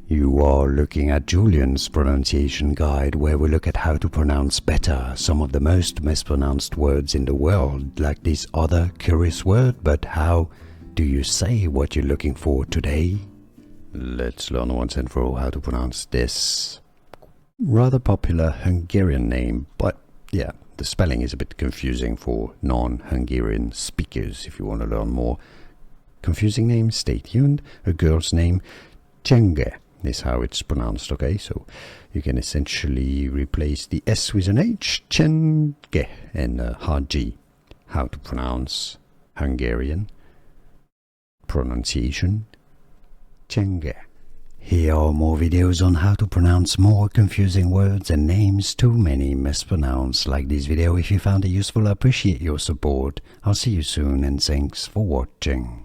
You are looking at Julian's pronunciation guide, where we look at how to pronounce better some of the most mispronounced words in the world, like this other curious word. But how do you say what you're looking for today? Let's learn once and for all how to pronounce this rather popular Hungarian name, but yeah, the spelling is a bit confusing for non-Hungarian speakers. If you want to learn more confusing names, stay tuned. A girl's name, Csenge, is how it's pronounced, okay? So you can essentially replace the S with an H, Csenge, and a hard G. How to pronounce Hungarian pronunciation, Csenge. Here are more videos on how to pronounce more confusing words and names too many mispronounced. Like this video if you found it useful. I appreciate your support. I'll see you soon and thanks for watching.